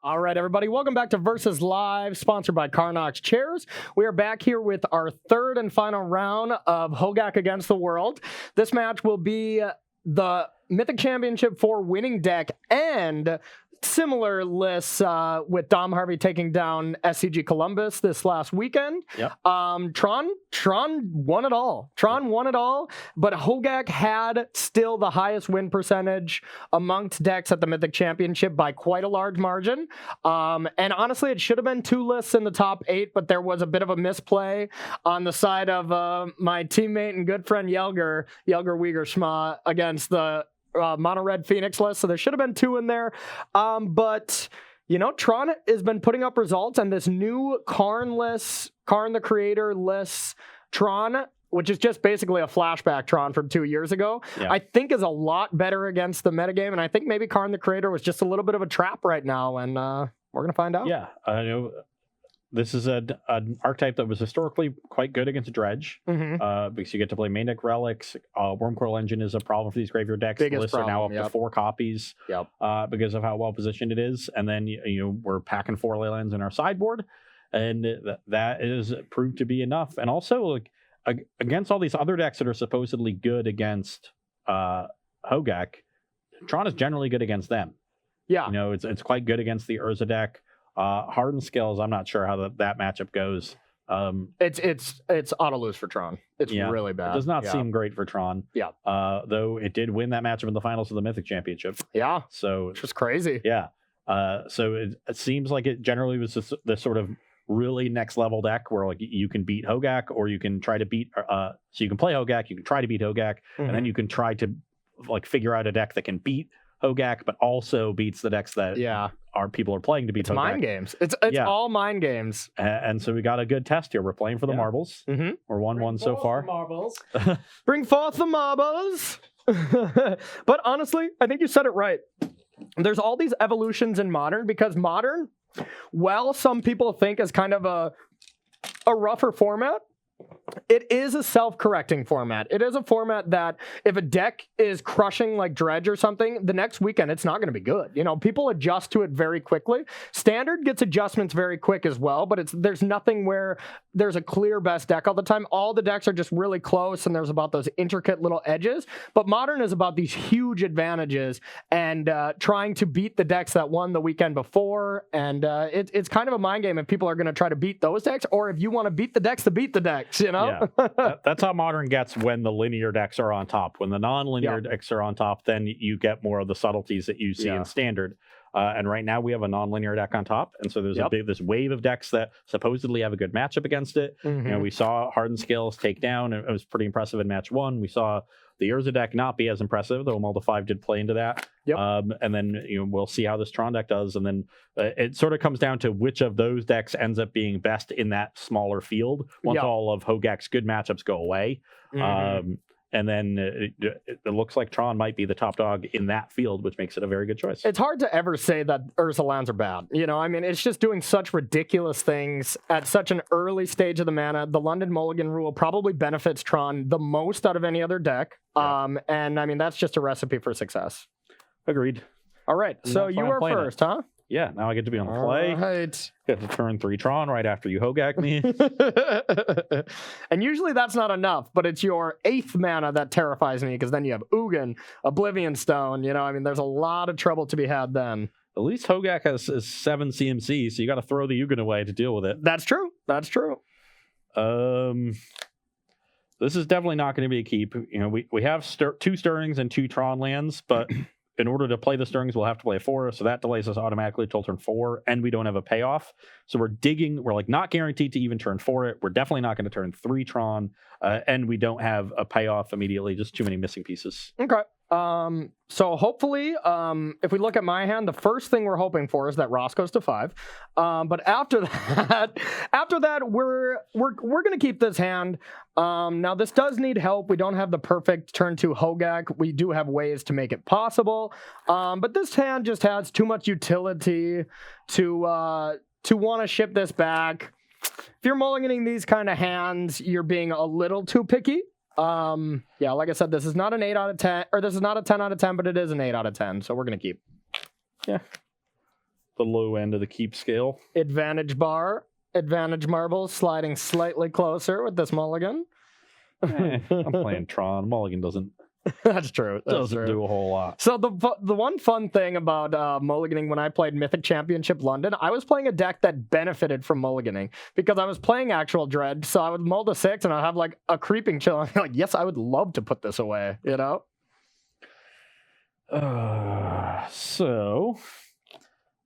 All right, everybody, welcome back to Versus Live, sponsored by Carnox Chairs. We are back here with our third and final round of Hogaak Against the World. This match will be the Mythic Championship 4 winning deck and similar lists with Dom Harvey taking down SCG Columbus this last weekend. Yep. Tron won it all. But Hogaak had still the highest win percentage amongst decks at the Mythic Championship by quite a large margin. And honestly, it should have been 2 lists in the top 8, but there was a bit of a misplay on the side of my teammate and good friend Yelger Wiegerschma against the Mono Red Phoenix list, so there should have been 2 in there. But you know, Tron has been putting up results, and this new Karn list, Karn the Creator lists Tron, which is just basically a flashback Tron from 2 years ago, I think is a lot better against the metagame, and I think maybe Karn the Creator was just a little bit of a trap right now, and we're gonna find out. Yeah, I know. This is an archetype that was historically quite good against Dredge, because you get to play main deck relics. Wormcoil Engine is a problem for these graveyard decks. Biggest The lists are now up problem, to 4 copies because of how well positioned it is. And then you know, we're packing 4 Leylands in our sideboard, and that is proved to be enough. And also, like, against all these other decks that are supposedly good against Hogaak, Tron is generally good against them. Yeah, you know, it's quite good against the Urza deck. Hardened Scales, I'm not sure how that matchup goes. It's auto lose for Tron. It's really bad. It does not seem great for Tron. Yeah. Though it did win that matchup in the finals of the Mythic Championship. Yeah. So which was crazy. Yeah. So it seems like it generally was the sort of really next level deck where like you can beat Hogaak, or you can try to beat. So you can play Hogaak, you can try to beat Hogaak, and then you can try to like figure out a deck that can beat Hogaak, but also beats the decks that our people are playing to beat Hogaak. Mind games. It's all mind games. And so we got a good test here. We're playing for the marbles. We're 1-1 so far. Marbles. Bring forth the marbles. But honestly, I think you said it right. There's all these evolutions in Modern, because Modern, well, some people think is kind of a rougher format. It is a self-correcting format. It is a format that if a deck is crushing like Dredge or something, the next weekend it's not going to be good. You know, people adjust to it very quickly. Standard gets adjustments very quick as well, but there's nothing where there's a clear best deck all the time. All the decks are just really close, and there's about those intricate little edges. But Modern is about these huge advantages and trying to beat the decks that won the weekend before. And it's kind of a mind game if people are going to try to beat those decks, or if you want to beat the decks to beat the decks, you know? Yeah, that's how Modern gets when the linear decks are on top. When the non-linear decks are on top, then you get more of the subtleties that you see in Standard. And right now we have a non-linear deck on top, and so there's this wave of decks that supposedly have a good matchup against it. You know, we saw Hardened Scales take down. It was pretty impressive in match 1. We saw the Urza deck not be as impressive, though Mulda 5 did play into that. And then we'll see how this Tron deck does, and then it sort of comes down to which of those decks ends up being best in that smaller field once all of Hogaak's good matchups go away. And then it looks like Tron might be the top dog in that field, which makes it a very good choice. It's hard to ever say that Urza lands are bad. You know, I mean, it's just doing such ridiculous things at such an early stage of the mana. The London Mulligan rule probably benefits Tron the most out of any other deck. And I mean, that's just a recipe for success. Agreed. All right. So you are first, huh? Yeah, now I get to be on the play. Right. Get to turn 3 Tron right after you Hogaak me. And usually that's not enough, but it's your 8th mana that terrifies me, because then you have Ugin, Oblivion Stone. You know, I mean, there's a lot of trouble to be had then. At least Hogaak has 7 CMC, so you got to throw the Ugin away to deal with it. That's true. That's true. This is definitely not going to be a keep. You know, we have 2 Stirrings and 2 Tron lands, but in order to play the Stirrings, we'll have to play a 4, so that delays us automatically till turn 4, and we don't have a payoff. So we're like not guaranteed to even turn 4 it. We're definitely not going to turn 3 Tron, and we don't have a payoff immediately. Just too many missing pieces. Okay. So hopefully, if we look at my hand, the first thing we're hoping for is that Ross goes to 5. But after that, we're gonna keep this hand. Now this does need help. We don't have the perfect turn 2 Hogaak. We do have ways to make it possible. But this hand just has too much utility to want to ship this back. If you're mulliganing these kind of hands, you're being a little too picky. Yeah, like I said, this is not an 8 out of 10, or this is not a 10 out of 10, but it is an 8 out of 10, so we're going to keep. Yeah. the low end of the keep scale. Advantage bar, advantage marbles sliding slightly closer with this mulligan. I'm playing Tron. Mulligan doesn't That's true. doesn't do a whole lot. So the one fun thing about mulliganing when I played Mythic Championship London, I was playing a deck that benefited from mulliganing because I was playing actual dread. So I would mull to 6 and I'd have like a creeping chill. And I'm like, yes, I would love to put this away, you know? So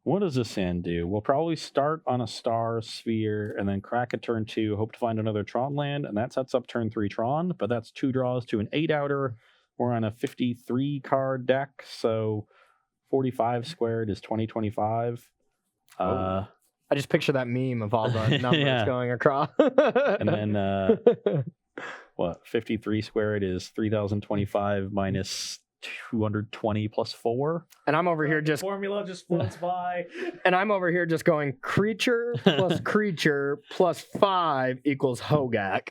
what does this hand do? We'll probably start on a star sphere and then crack at turn 2, hope to find another Tron land, and that sets up turn 3 Tron, but that's 2 draws to an 8-outer. We're on a 53 card deck, so 45 squared is 2025. I just picture that meme of all the numbers going across. And then what? 53 squared is 3025 minus 220 plus 4. And I'm over here The just formula just floats by. and I'm over here just going creature plus 5 equals Hogaak.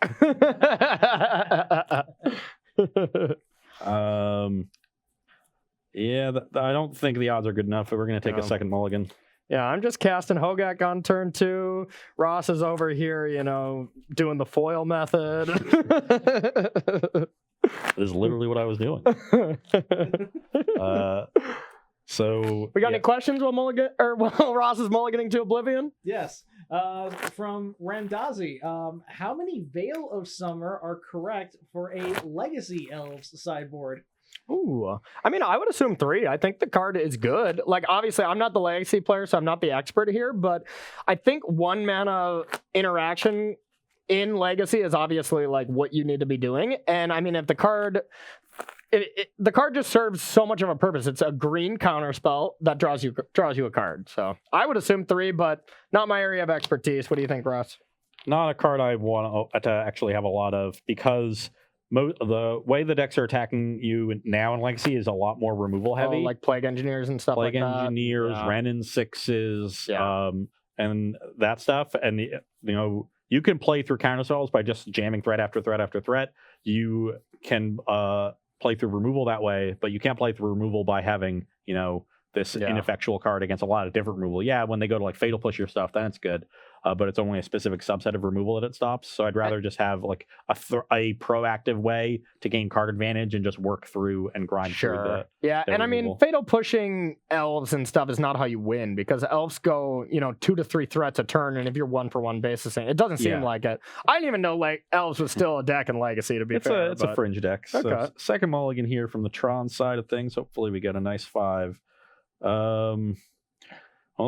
I don't think the odds are good enough, but we're going to take a second mulligan. Yeah, I'm just casting Hogaak on turn 2. Ross is over here, you know, doing the foil method. That is literally what I was doing. So We got any questions while Ross is mulliganing to Oblivion? Yes. From Randazi, how many Veil of Summer are correct for a Legacy Elves sideboard? Ooh, I mean, I would assume 3. I think the card is good. Like, obviously, I'm not the Legacy player, so I'm not the expert here, but I think 1 mana interaction in Legacy is obviously like what you need to be doing. And I mean, if the card, the card just serves so much of a purpose. It's a green counter spell that draws you a card. So I would assume 3, but not my area of expertise. What do you think, Ross? not a card I want to actually have a lot of, because the way the decks are attacking you now in Legacy is a lot more removal heavy. Like Plague Engineers and stuff Plague like that. Engineers, Yeah. Renin 6s, Yeah. and that stuff. And, you can play through counterspells by just jamming threat after threat after threat. You can play through removal that way, but you can't play through removal by having, this ineffectual card against a lot of different removal. Yeah, when they go to like Fatal Push your stuff, then it's good. But it's only a specific subset of removal that it stops. So I'd rather just have like a proactive way to gain card advantage and just work through and grind through the and I mean, removal. Fatal Pushing elves and stuff is not how you win, because elves go, 2 to 3 threats a turn, and if you're 1-for-1 basis, it doesn't seem like it. I didn't even know like elves was still a deck in Legacy, to be fair. It's a fringe deck. So Okay. second mulligan here from the Tron side of things. Hopefully we get a nice 5. Well,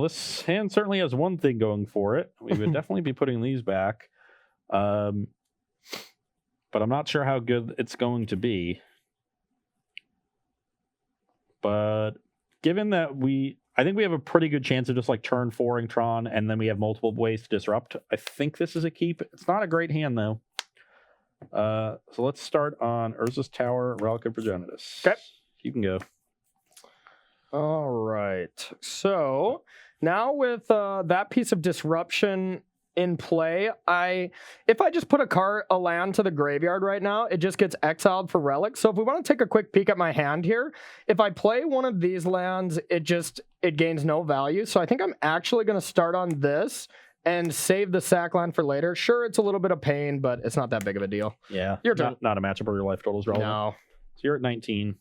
this hand certainly has one thing going for it. We would definitely be putting these back. But I'm not sure how good it's going to be. But given that I think we have a pretty good chance of just like turn 4ing Tron, and then we have multiple ways to disrupt. I think this is a keep. It's not a great hand though. So let's start on Urza's Tower, Relic of Progenitus. Okay. You can go. All right. So now with that piece of disruption in play, if I just put a land to the graveyard right now, it just gets exiled for relics. So if we want to take a quick peek at my hand here, if I play one of these lands, it gains no value. So I think I'm actually going to start on this and save the sack land for later. Sure, it's a little bit of pain, but it's not that big of a deal. Yeah. Your turn. Not a matchup where your life total is relevant. No. So you're at 19.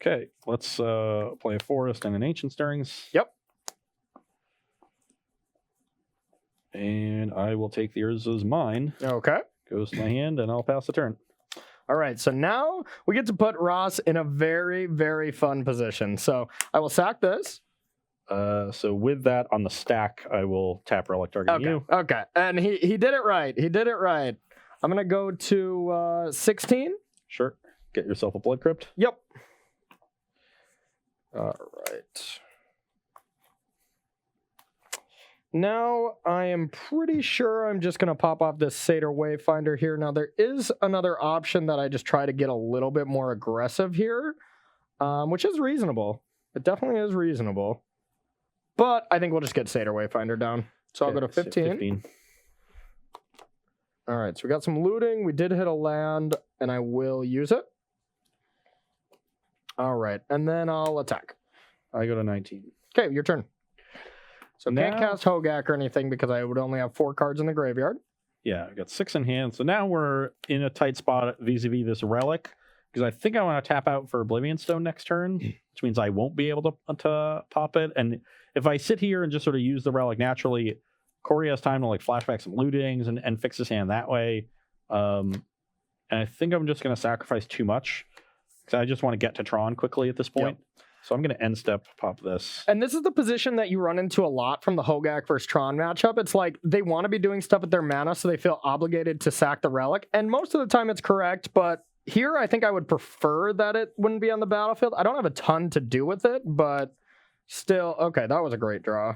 Okay, let's play a Forest and an Ancient Stirrings. Yep. And I will take the Urza's Mine. Okay. Goes to my hand, and I'll pass the turn. All right, so now we get to put Ross in a very, very fun position. So I will sack this. So with that on the stack, I will tap Relic targeting you. Okay, and he did it right. He did it right. I'm going to go to 16. Sure. Get yourself a Blood Crypt. Yep. All right. Now I am pretty sure I'm just going to pop off this Satyr Wayfinder here. Now there is another option that I just try to get a little bit more aggressive here, which is reasonable. It definitely is reasonable. But I think we'll just get Satyr Wayfinder down. So I'll go to 15. All right, so we got some looting. We did hit a land, and I will use it. All right, and then I'll attack. I go to 19. Okay, your turn. So can't cast Hogaak or anything because I would only have 4 cards in the graveyard. Yeah, I got 6 in hand. So now we're in a tight spot vis-a-vis this relic, because I think I want to tap out for Oblivion Stone next turn, which means I won't be able to pop it. And if I sit here and just sort of use the relic naturally, Corey has time to like flashback some lootings and fix his hand that way. And I think I'm just going to sacrifice too much because I just want to get to Tron quickly at this point. Yep. So I'm going to end step pop this. And this is the position that you run into a lot from the Hogaak versus Tron matchup. It's like they want to be doing stuff with their mana, so they feel obligated to sack the relic. And most of the time it's correct, but here I think I would prefer that it wouldn't be on the battlefield. I don't have a ton to do with it, but still, okay, that was a great draw.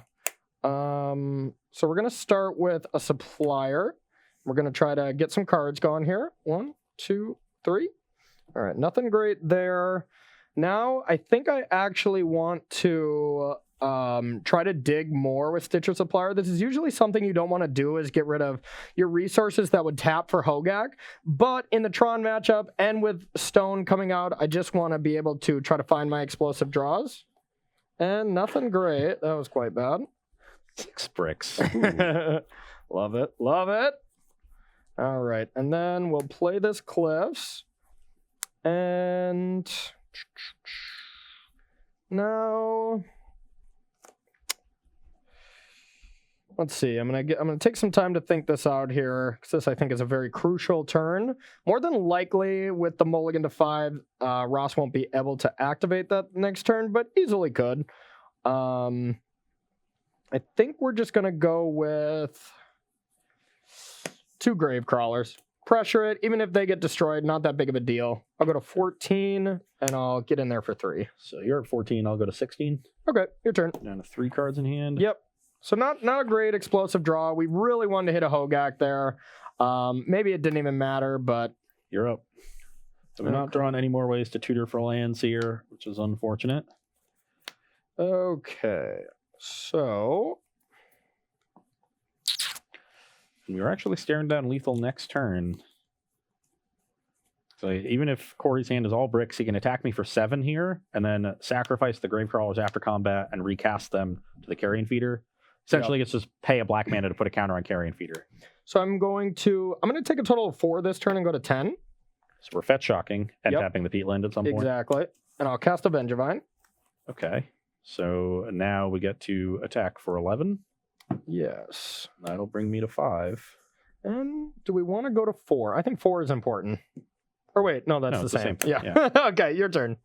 So we're going to start with a supplier. We're going to try to get some cards going here. 1, 2, 3. All right, nothing great there. Now, I think I actually want to try to dig more with Stitcher Supplier. This is usually something you don't want to do, is get rid of your resources that would tap for Hogaak. But in the Tron matchup and with Stone coming out, I just want to be able to try to find my explosive draws. And nothing great. That was quite bad. 6 bricks. Love it. Love it. All right. And then we'll play this Cliffs. And now let's see. I'm gonna take some time to think this out here, because this I think is a very crucial turn. More than likely, with the mulligan to 5, Ross won't be able to activate that next turn, but easily could. I think we're just gonna go with 2 grave crawlers. Pressure it, even if they get destroyed, not that big of a deal. I'll go to 14 and I'll get in there for 3. So you're at 14, I'll go to 16. Okay, your turn. Down to 3 cards in hand. Yep. So not a great explosive draw. We really wanted to hit a Hogaak there. Maybe it didn't even matter, but you're up. So we're not drawing any more ways to tutor for lands here, which is unfortunate. Okay. So we were actually staring down lethal next turn. So even if Corey's hand is all bricks, he can attack me for 7 here, and then sacrifice the grave crawlers after combat and recast them to the carrion feeder. Essentially, it's just pay a black mana to put a counter on carrion feeder. So I'm going to take a total of 4 this turn and go to 10. So we're fetch shocking and tapping the peatland at some point. Exactly. And I'll cast a Vengevine. Okay. So now we get to attack for 11. Yes. That'll bring me to 5. And do we want to go to 4? I think 4 is important. Or wait, no, that's the same. thing. Yeah. Okay, your turn.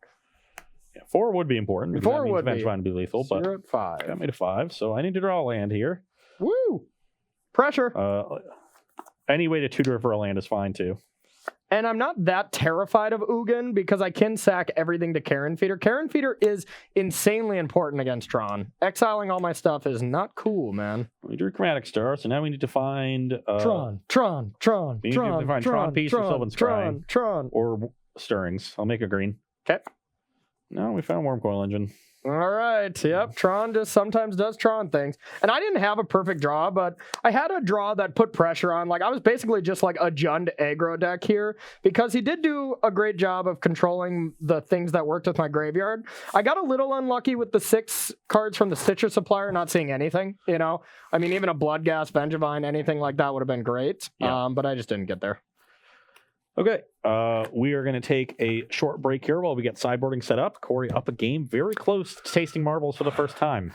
Yeah, 4 would be important. 4 would be. Vengevine would be lethal, So but you're at 5. got me to 5, so I need to draw a land here. Woo! Pressure. Any way to tutor for a land is fine too. And I'm not that terrified of Ugin because I can sack everything to Carrion Feeder. Carrion Feeder is insanely important against Tron. Exiling all my stuff is not cool, man. We drew Chromatic Star, so now we need to find Tron. We need to find Tron Piece or Sylvan Scrying. Tron. Or Stirrings. I'll make a green. Okay. No, we found Wormcoil Engine. All right. Yep. Tron just sometimes does Tron things. And I didn't have a perfect draw, but I had a draw that put pressure on. Like, I was basically just like a Jund aggro deck here because he did do a great job of controlling the things that worked with my graveyard. I got a little unlucky with the 6 cards from the Stitcher Supplier not seeing anything, you know? I mean, even a Bloodghast, Vengevine, anything like that would have been great. Yeah. But I just didn't get there. Okay, we are going to take a short break here while we get sideboarding set up. Corey up a game, very close to tasting marbles for the first time.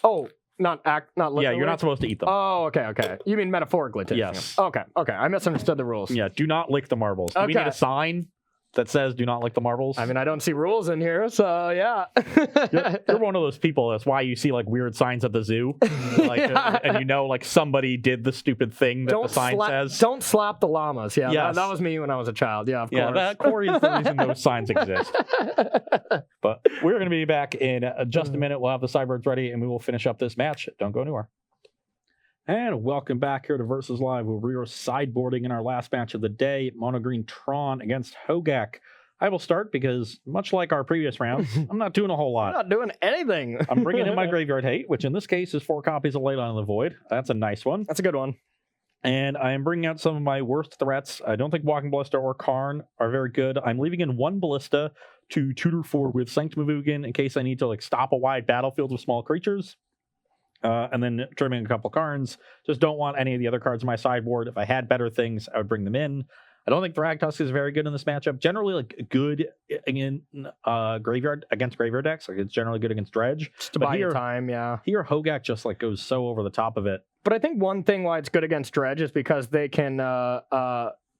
Oh, not literally? Yeah, you're not supposed to eat them. Oh, okay. You mean metaphorically tasting Yes. them. Okay. I misunderstood the rules. Yeah, do not lick the marbles. Do we need a sign that says do not lick the marbles? I mean, I don't see rules in here, so yeah. You're one of those people. That's why you see like weird signs at the zoo, like, and you know, like somebody did the stupid thing that the sign says. Don't slap the llamas. Yeah, yes. that was me when I was a child. Yeah, of course. That Corey is the reason those signs exist. But we're going to be back in just a minute. We'll have the sideboards ready, and we will finish up this match. Don't go anywhere. And welcome back here to Versus Live, where we are sideboarding in our last match of the day, Mono Green Tron against Hogaak. I will start because, much like our previous rounds, I'm not doing a whole lot. I'm not doing anything. I'm bringing in my Graveyard Hate, which in this case is 4 copies of Leyline of the Void. That's a nice one. That's a good one. And I am bringing out some of my worst threats. I don't think Walking Ballista or Karn are very good. I'm leaving in 1 Ballista to tutor for with Sanctum of Ugin in case I need to like stop a wide battlefield with small creatures. And then trimming a couple cards. Just don't want any of the other cards in my sideboard. If I had better things, I would bring them in. I don't think Thragtusk is very good in this matchup. Generally, like good in graveyard against graveyard decks. Like it's generally good against dredge. Just to buy you time, yeah. Here, Hogaak just like goes so over the top of it. But I think one thing why it's good against dredge is because they can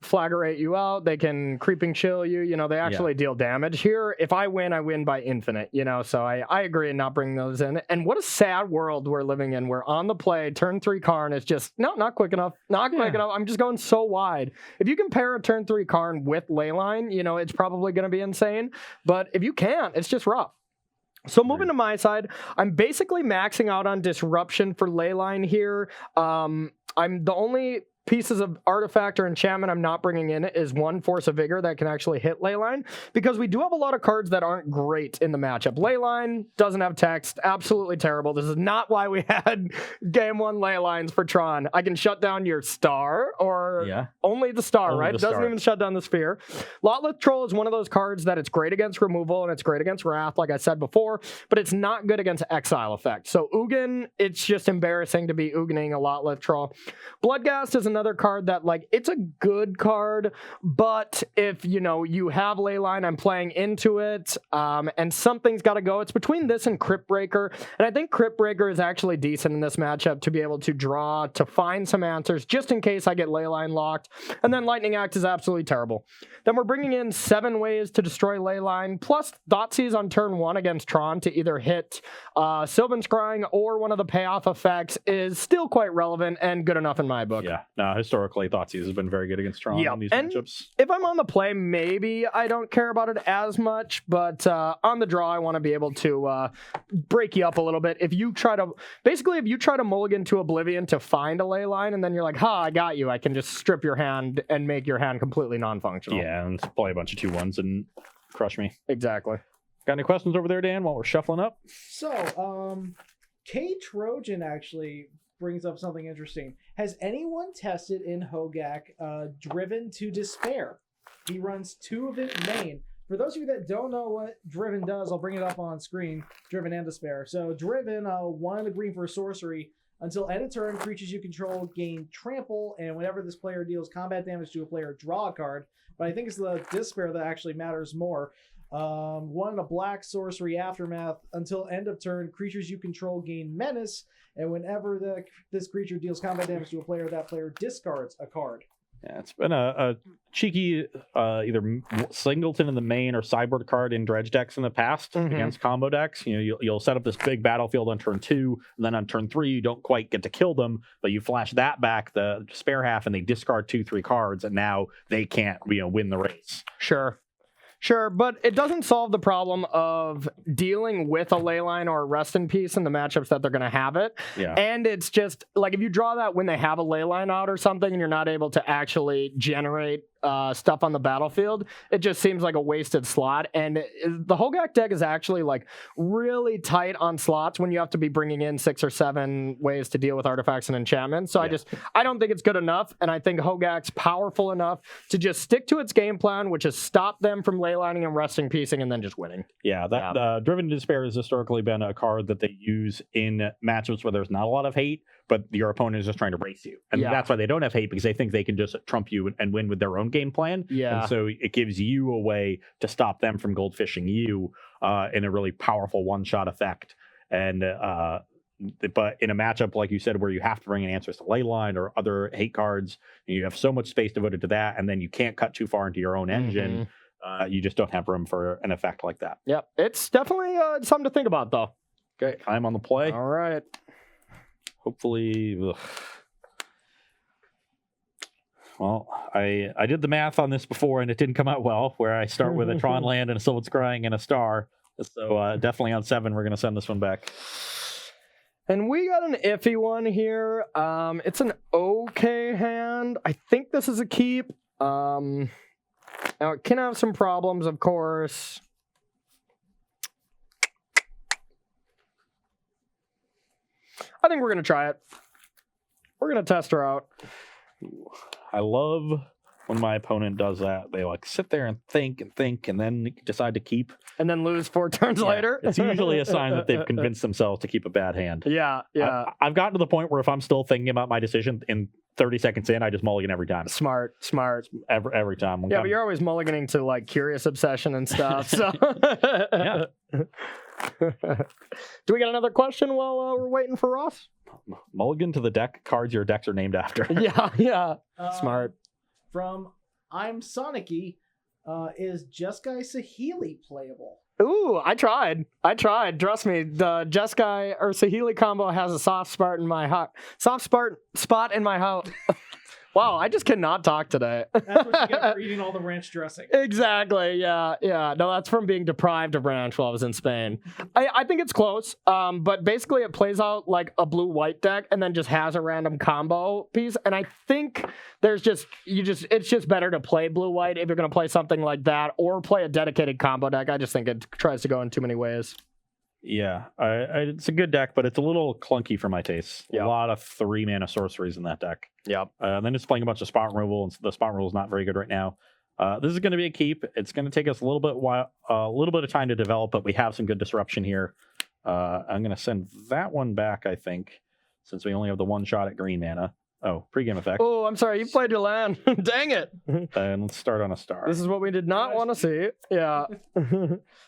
flaggerate you out. They can creeping chill you. You know, they actually deal damage. Here, if I win by infinite. You know, so I agree in not bringing those in. And what a sad world we're living in. Where on the play, turn 3 Karn is just not quick enough. Not quick enough. I'm just going so wide. If you can pair a turn 3 Karn with Leyline, you know, it's probably going to be insane. But if you can't, it's just rough. So moving to my side, I'm basically maxing out on disruption for Leyline here. I'm the only pieces of artifact or enchantment I'm not bringing in is 1 Force of Vigor that can actually hit Leyline, because we do have a lot of cards that aren't great in the matchup. Leyline doesn't have text, absolutely terrible. This is not why we had game 1 Leylines for Tron. I can shut down your star or only the star, only right? It doesn't even shut down the sphere. Lotleth Troll is one of those cards that it's great against removal and it's great against Wrath, like I said before, but it's not good against exile effect. So Ugin, it's just embarrassing to be Uganing a Lotleth Troll. Bloodghast is another card that, like, it's a good card, but if, you know, you have Leyline, I'm playing into it, and something's got to go. It's between this and Crypt Breaker, and I think Crypt Breaker is actually decent in this matchup to be able to draw, to find some answers, just in case I get Leyline locked, and then Lightning Act is absolutely terrible. Then we're bringing in 7 ways to destroy Leyline, plus Thoughtseize on turn 1 against Tron to either hit Sylvan Scrying or one of the payoff effects is still quite relevant and good enough in my book. Yeah, no, historically, Thoughtseize has been very good against Tron in these matchups. If I'm on the play, maybe I don't care about it as much, but on the draw, I want to be able to break you up a little bit. If you try to mulligan to Oblivion to find a Leyline, and then you're like, I got you, I can just strip your hand and make your hand completely non-functional. Yeah, and play a bunch of 2/1s and crush me. Exactly. Got any questions over there, Dan, while we're shuffling up? So, K Trojan actually brings up something interesting. Has anyone tested in Hogaak Driven to Despair? He runs 2 of it main. For those of you that don't know what Driven does, I'll bring it up on screen. Driven and Despair. So Driven, 1 of the green for a sorcery. Until end of turn, creatures you control gain trample, and whenever this player deals combat damage to a player, draw a card. But I think it's the Despair that actually matters more. 1 in a black sorcery Aftermath. Until end of turn, creatures you control gain menace, and whenever this creature deals combat damage to a player, that player discards a card. Yeah, it's been a cheeky either singleton in the main or sideboard card in dredge decks in the past against combo decks. You know, you'll set up this big battlefield on turn 2, and then on turn 3 you don't quite get to kill them, but you flash that back, the spare half, and they discard 2-3 cards, and now they can't win the race. Sure, but it doesn't solve the problem of dealing with a Leyline or a Rest in Peace in the matchups that they're going to have it. Yeah. And it's just, like, if you draw that when they have a Leyline out or something and you're not able to actually generate stuff on the battlefield, it just seems like a wasted slot. And the Hogaak deck is actually, like, really tight on slots when you have to be bringing in 6 or 7 ways to deal with artifacts and enchantments. So I don't think it's good enough, and I think Hogaak's powerful enough to just stick to its game plan, which is stop them from Leylining and resting piecing and then just winning. Yeah, Driven to Despair has historically been a card that they use in matchups where there's not a lot of hate, but your opponent is just trying to race you. And that's why they don't have hate, because they think they can just trump you and win with their own game plan. Yeah. And so it gives you a way to stop them from goldfishing you in a really powerful one-shot effect. And but in a matchup, like you said, where you have to bring in answers to Leyline or other hate cards, and you have so much space devoted to that, and then you can't cut too far into your own engine, you just don't have room for an effect like that. Yep. It's definitely something to think about, though. Okay, I'm on the play. All right. Hopefully, well, I did the math on this before and it didn't come out well, where I start with a Tron land and a Sylvan Scrying and a star. So definitely on 7, we're going to send this one back. And we got an iffy one here. It's an okay hand. I think this is a keep. Now it can have some problems, of course. I think we're going to try it. We're going to test her out. I love when my opponent does that. They like sit there and think and then decide to keep. And then lose 4 turns later. It's usually a sign that they've convinced themselves to keep a bad hand. Yeah. I've gotten to the point where if I'm still thinking about my decision in 30 seconds in, I just mulligan every time. Smart. Every time. Yeah, but you're always mulliganing to like Curious Obsession and stuff. So Yeah. Do we got another question while we're waiting for Ross? Mulligan to the deck cards your decks are named after. Yeah. Smart. From I'm Sonicy, is Jeskai Sahili playable? Ooh, I tried. Trust me, the Jeskai or Sahili combo has a soft spot in my heart. Spot in my heart. Wow, I just cannot talk today. That's what you get for eating all the ranch dressing. Exactly. Yeah. No, that's from being deprived of ranch while I was in Spain. I think it's close. But basically it plays out like a blue-white deck and then just has a random combo piece. And I think it's just better to play blue-white if you're gonna play something like that or play a dedicated combo deck. I just think it tries to go in too many ways. Yeah, it's a good deck, but it's a little clunky for my taste. Yeah. A lot of 3-mana sorceries in that deck. Yep. And then it's playing a bunch of spot removal, and the spot removal is not very good right now. This is going to be a keep. It's going to take us a little bit of time to develop, but we have some good disruption here. I'm going to send that one back, I think, since we only have the one shot at green mana. Oh, pregame effect. Oh, I'm sorry. You played your land. Dang it. And let's start on a star. This is what we did not want to see. Yeah.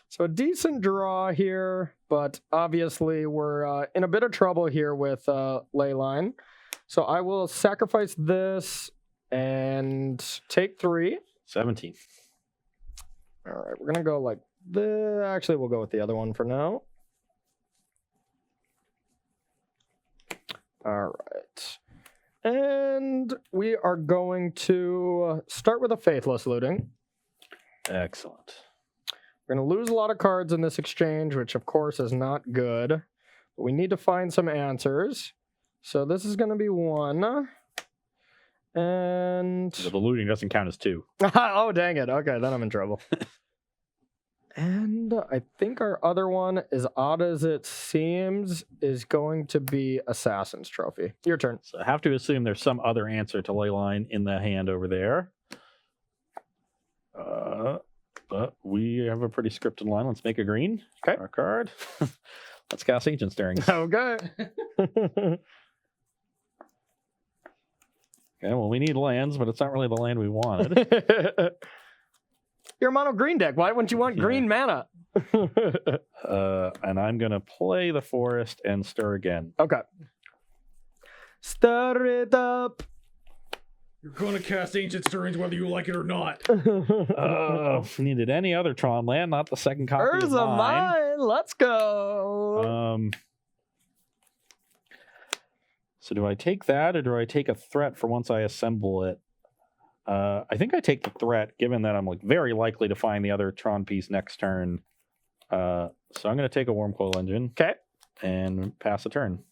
So a decent draw here, but obviously we're in a bit of trouble here with Leyline. So I will sacrifice this and take 3. 17. All right, we're going to go like this. Actually, we'll go with the other one for now. All right. And we are going to start with a Faithless Looting. Excellent. We're going to lose a lot of cards in this exchange, which of course is not good. But we need to find some answers. So this is going to be 1. And... So the looting doesn't count as 2. Oh, dang it. Okay, then I'm in trouble. And I think our other one, as odd as it seems, is going to be Assassin's Trophy. Your turn. So I have to assume there's some other answer to Leyline in the hand over there. But we have a pretty scripted line. Let's make a green. Okay. Our card. Let's cast Ancient Stirrings. Okay. Okay, well, we need lands, but it's not really the land we wanted. You're a mono green deck. Why wouldn't you want green mana? And I'm going to play the forest and stir again. Okay. Stir it up. You're going to cast Ancient Stirrings whether you like it or not. Needed any other Tron land, not the second copy of Urza mine. mine. Let's go. So do I take that or do I take a threat for once I assemble it? I think I take the threat, given that I'm like very likely to find the other Tron piece next turn. So I'm going to take a Wormcoil Engine. Okay. And pass a turn.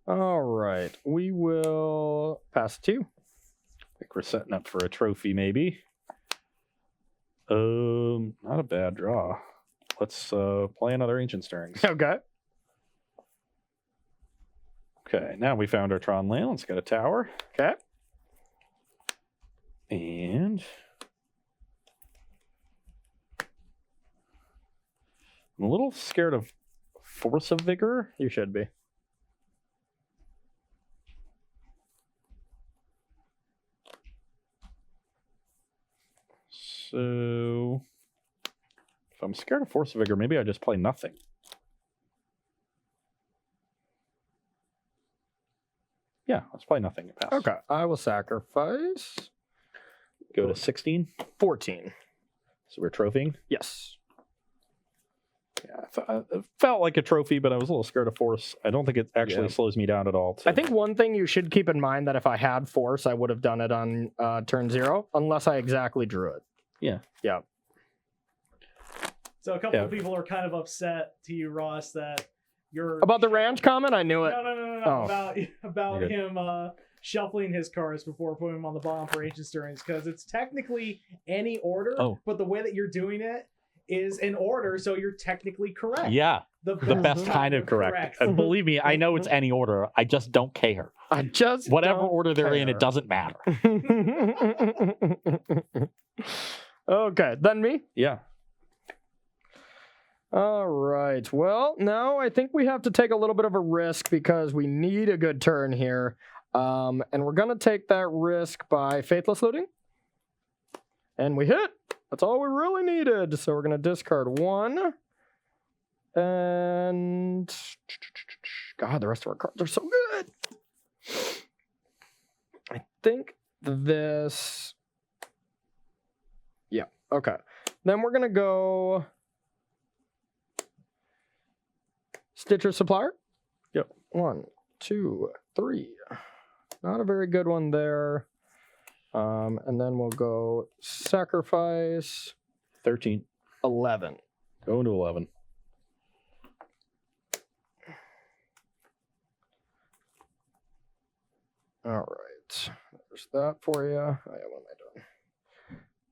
All right. We will pass it to you. I think we're setting up for a trophy, maybe. Not a bad draw. Let's play another Ancient Stirrings. Okay. Okay, now we found our Tron land. Let's get a tower. Okay. And I'm a little scared of Force of Vigor. You should be. So if I'm scared of Force of Vigor, maybe I just play nothing. Yeah, let's play nothing. Pass. Okay. I will sacrifice. Go to 16. 14. So we're trophying. Yes. Yeah, it felt like a trophy, but I was a little scared of Force. I don't think it actually slows me down at all. I think one thing you should keep in mind that if I had Force, I would have done it on turn 0, unless I exactly drew it. Yeah. Yeah. So a couple of people are kind of upset to you, Ross, that you're... About the ranch comment? I knew it. No. Oh. About him shuffling his cards before putting them on the bottom for Ancient Stirrings, because it's technically any order, but the way that you're doing it is in order, so you're technically correct. Yeah, the best kind of correct. And believe me, I know it's any order. I just don't care. Whatever order they're in, it doesn't matter. Okay, then me? Yeah. All right. Well, now I think we have to take a little bit of a risk because we need a good turn here. And we're going to take that risk by Faithless Looting. And we hit. That's all we really needed. So we're going to discard 1. And God, the rest of our cards are so good. I think this. Yeah. Okay. Then we're going to go Stitcher Supplier. Yep. 1, 2, 3. Not a very good one there. And then we'll go Sacrifice. 13. 11. Going to 11. All right. There's that for you. Oh, yeah, what am I doing?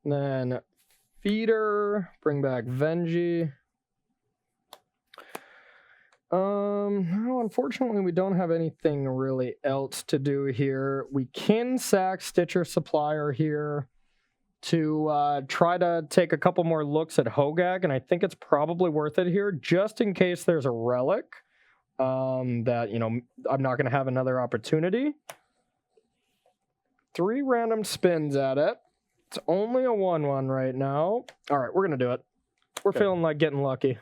Then Feeder. Bring back Venji. No, unfortunately, we don't have anything really else to do here. We can sack Stitcher Supplier here to try to take a couple more looks at Hogaak, and I think it's probably worth it here, just in case there's a relic that, you know, I'm not going to have another opportunity. 3 random spins at it. It's only a 1/1 right now. All right, we're going to do it. We're feeling like getting lucky.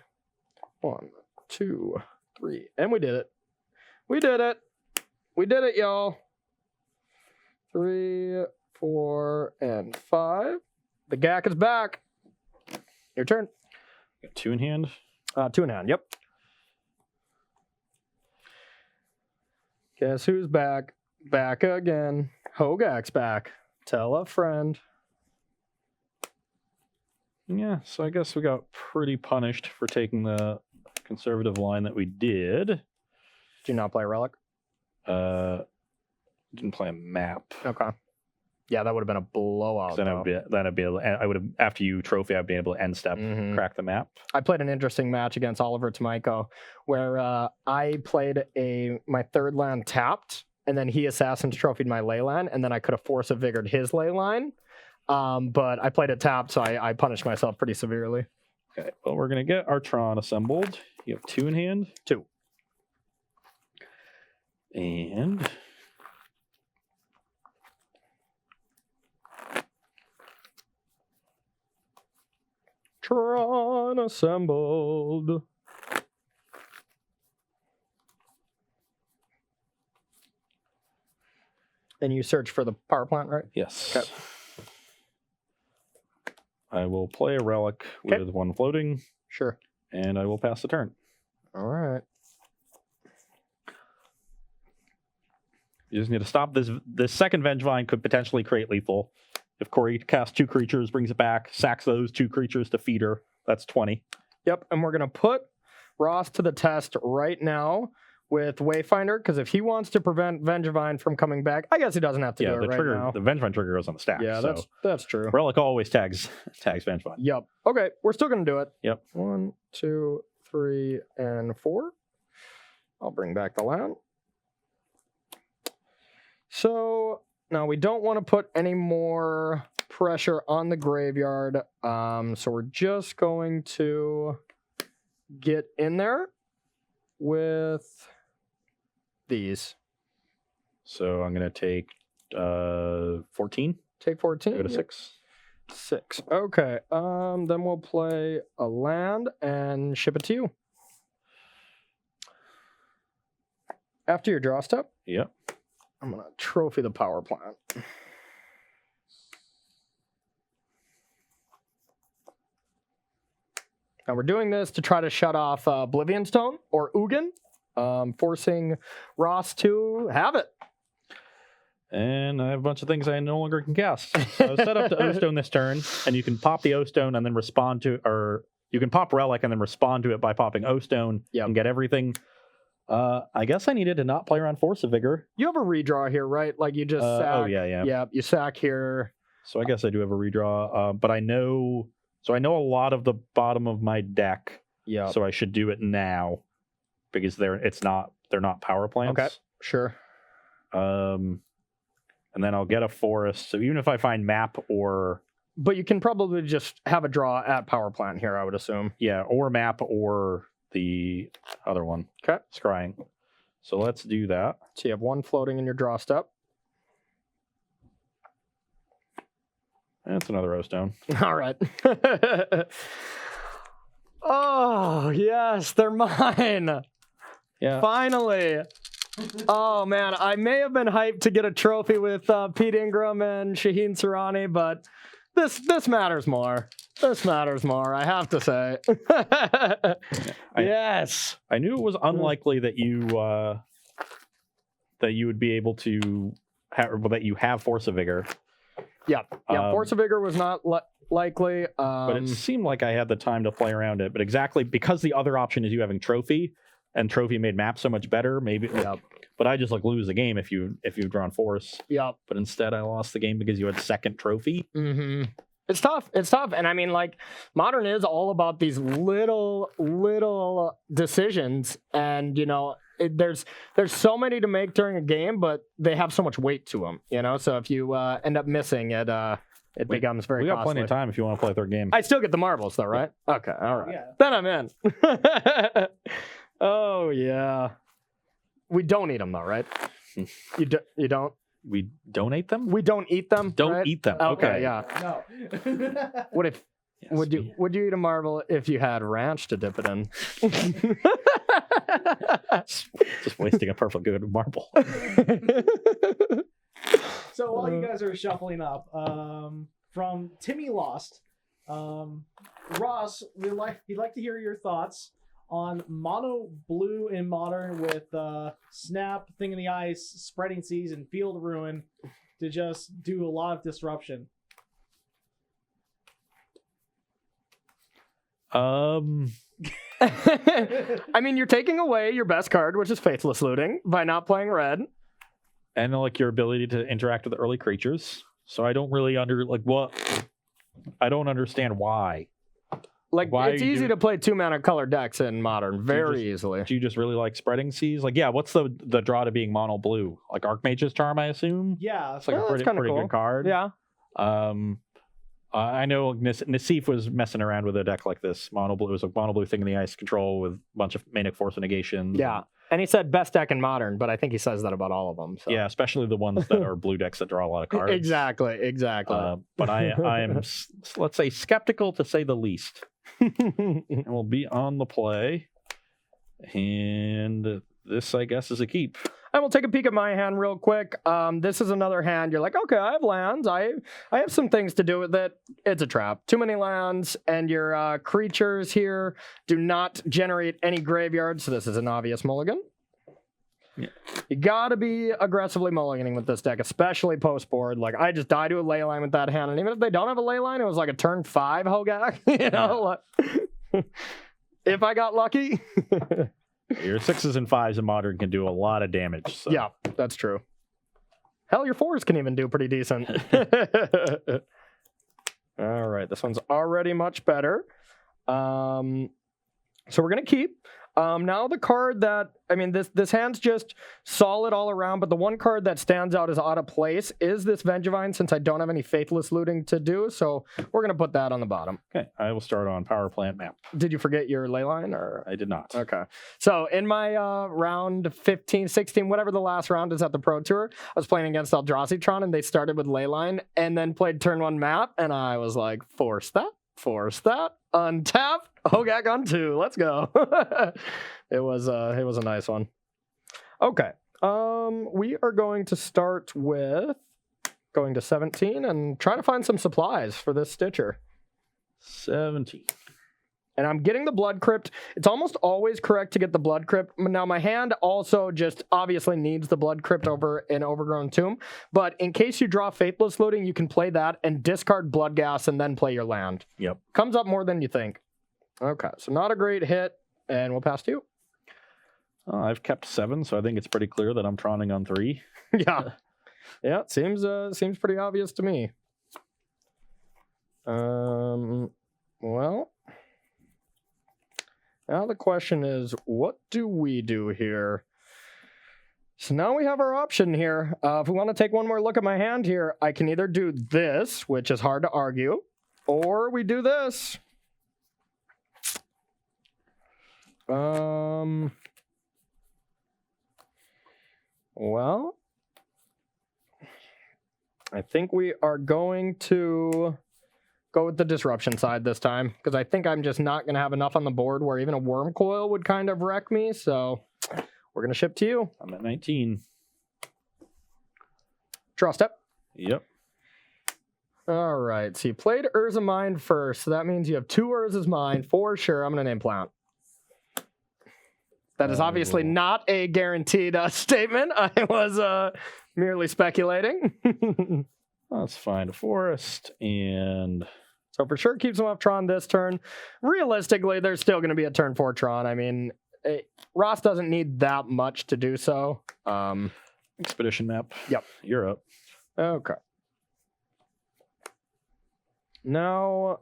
1, 2, 3. And we did it. We did it. We did it, y'all. 3, 4, and 5. The Gak is back. Your turn. Got 2 in hand. 2 in hand, yep. Guess who's back? Back again. Hogaak's back. Tell a friend. Yeah, so I guess we got pretty punished for taking the conservative line that we did. Did you not play a relic? Didn't play a map. Okay. Yeah, that would have been a blowout. Then I'd be able. I would have, after you trophy, I'd be able to end step, crack the map. I played an interesting match against Oliver Tamaiko where I played my 3rd land tapped, and then he Assassin's Trophied my Leyline, and then I could have Force of Vigored his Leyline. But I played it tapped, so I punished myself pretty severely. Okay, well, we're going to get our Tron assembled. You have 2 in hand. 2. And Tron assembled. And you search for the power plant, right? yes. Okay. I will play a relic with 1 floating, Sure. and I will pass the turn. All right. You just need to stop this. This second Vengevine could potentially create lethal. If Corey casts 2 creatures, brings it back, sacks those 2 creatures to feeder, that's 20. Yep, and we're going to put Ross to the test right now with Wayfinder, because if he wants to prevent Vengevine from coming back, I guess he doesn't have to do it right now. The Vengevine trigger goes on the stack. Yeah, so that's true. Relic always tags Vengevine. Yep. Okay, we're still going to do it. Yep. 1, 2, 3, and 4. I'll bring back the land. So now we don't want to put any more pressure on the graveyard. So we're just going to get in there with these. So I'm going to take 14. Take 14. Go to Yep. 6. 6. Okay. Then we'll play a land and ship it to you. After your draw step, Yep. I'm going to trophy the power plant. Now we're doing this to try to shut off Oblivion Stone or Ugin, forcing Ross to have it. And I have a bunch of things I no longer can cast. So I was set up to O-Stone this turn, and you can pop the O-Stone and then respond to, or you can pop Relic and then respond to it by popping O-Stone and get everything. I guess I needed to not play around Force of Vigor. You have a redraw here, right? Like you just sack. Oh, yeah. Yeah, you sack here. So I guess I do have a redraw, but I know So I know a lot of the bottom of my deck. Yeah. So I should do it now because they're not power plants. Okay. Sure. And then I'll get a forest. So even if I find map or But you can probably just have a draw at power plant here, I would assume. yeah, or map or the other one. Okay. Scrying. So let's do that. So you have one floating in your draw step. That's another O stone. All right. Oh, yes, they're mine. Yeah. Finally. Oh, man, I may have been hyped to get a trophy with Pete Ingram and Shaheen Surani, but this matters more. This matters more, I have to say. Yes. I knew it was unlikely that you would be able to have, that you have Force of Vigor. Yeah. Force of Vigor was not likely. But it seemed like I had the time to play around it. But exactly because the other option is you having Trophy, and Trophy made maps so much better. Maybe. Yep. But I just lose the game if you've drawn Force. Yep. But instead, I lost the game because you had second Trophy. Mm-hmm. It's tough. And I mean, like, Modern is all about these little decisions, and there's so many to make during a game, but they have so much weight to them. So if you end up missing it, it becomes very. We got costly. plenty of time if you want to play a third game. I still get the marbles though, right? Okay, all right. Yeah. Then I'm in. Oh yeah. We don't eat them though, right? You don't. We donate them. We don't eat them. Don't right? eat them. Okay, yeah. No. What if? Yes, Would you eat a marble if you had ranch to dip it in? Just wasting a perfect good marble. So while you guys are shuffling up, from Timmy Lost, Ross, he'd like to hear your thoughts on mono blue in Modern with Snap, Thing in the Ice, Spreading Seas, and Field Ruin to just do a lot of disruption. I mean, you're taking away your best card, which is Faithless Looting, by not playing red. And your ability to interact with early creatures. So I don't really I don't understand why. Why It's easy to play 2-mana color decks in Modern very easily. Do you just really like Spreading Seas? What's the draw to being mono blue? Like Archmage's Charm, I assume? Yeah. It's like a pretty cool. good card. Yeah. I know Nassif was messing around with a deck like this. Mono blue was a mono blue Thing in the Ice control with a bunch of Manic Force of Negations. Yeah. And he said best deck in Modern, but I think he says that about all of them. So. Yeah, especially the ones that are blue decks that draw a lot of cards. Exactly. But I am, let's say, skeptical to say the least. And we'll be on the play. And this, I guess, is a keep. I will take a peek at my hand real quick. This is another hand. You're like, okay, I have lands. I have some things to do with it. It's a trap. Too many lands, and your creatures here do not generate any graveyards, so this is an obvious mulligan. Yeah. You gotta be aggressively mulliganing with this deck, especially post-board. Like, I just die to a ley line with that hand, and even if they don't have a ley line, it was like a turn 5 Hogaak. If I got lucky. Your 6s and 5s in Modern can do a lot of damage. So. Yeah, that's true. Hell, your 4s can even do pretty decent. All right, this one's already much better. So we're going to keep. Now the card that, this hand's just solid all around, but the one card that stands out as out of place is this Vengevine, since I don't have any Faithless Looting to do, so we're going to put that on the bottom. Okay, I will start on Power Plant map. Did you forget your ley line? Or I did not. Okay. So in my round 15, 16, whatever the last round is at the Pro Tour, I was playing against Eldrazi Tron, and they started with ley line, and then played turn 1 map, and I was like, force that, untap, Hogaak on 2, let's go. It was a nice one. Okay, we are going to start with going to 17 and try to find some supplies for this Stitcher. 17. And I'm getting the Blood Crypt. It's almost always correct to get the Blood Crypt. Now, my hand also just obviously needs the Blood Crypt over an Overgrown Tomb. But in case you draw Faithless Looting, you can play that and discard Bloodghast and then play your land. Yep. Comes up more than you think. Okay, so not a great hit. And we'll pass to you. I've kept 7, so I think it's pretty clear that I'm Troning on 3. Yeah. Yeah, it seems pretty obvious to me. Well, now the question is, what do we do here? So now we have our option here. If we want to take one more look at my hand here, I can either do this, which is hard to argue, or we do this. Well, I think we are going to go with the disruption side this time, because I think I'm just not going to have enough on the board where even a worm coil would kind of wreck me, so we're going to ship to you. I'm at 19. Draw step. Yep. All right, so you played Urza Mine first, so that means you have 2 Urza's Mine for sure. I'm going to name Plant. That is obviously not a guaranteed statement. I was merely speculating. Let's find a forest, and so for sure keeps him off Tron this turn. Realistically, there's still going to be a turn 4 Tron. I mean, Ross doesn't need that much to do so. Expedition map. Yep. You're up. Okay. Now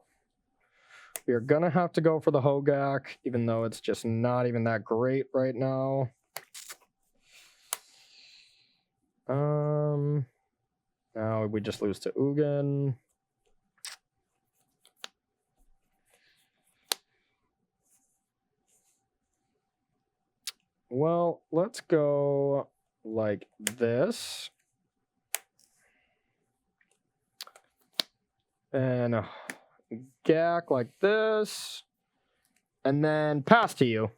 we are going to have to go for the Hogaak, even though it's just not even that great right now. Now we just lose to Ugin. Well, let's go like this. And a Gak like this. And then pass to you.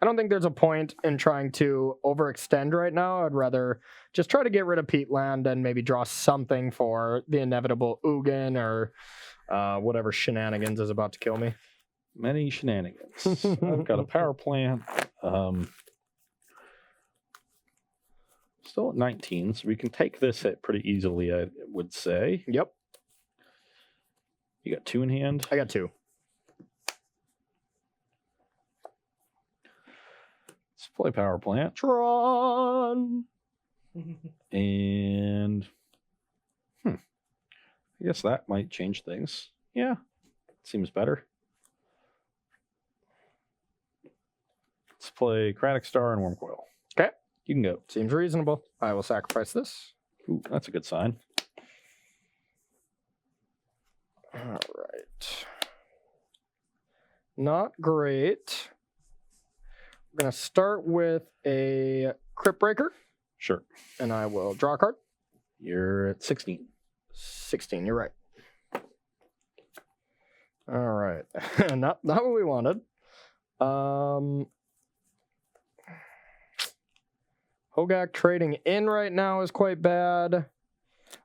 I don't think there's a point in trying to overextend right now. I'd rather just try to get rid of Peatland and maybe draw something for the inevitable Ugin or whatever shenanigans is about to kill me. Many shenanigans. I've got a power plant. Still at 19, so we can take this hit pretty easily, I would say. Yep. You got 2 in hand? I got 2. Let's play power plant. Tron! And I guess that might change things. Yeah, seems better. Let's play Craddock Star and Worm Coil. Okay. You can go. Seems reasonable. I will sacrifice this. Ooh, that's a good sign. All right. Not great. We're going to start with a Crypt Breaker. Sure. And I will draw a card. You're at 16. 16, you're right. All right. not what we wanted. Hogaak trading in right now is quite bad.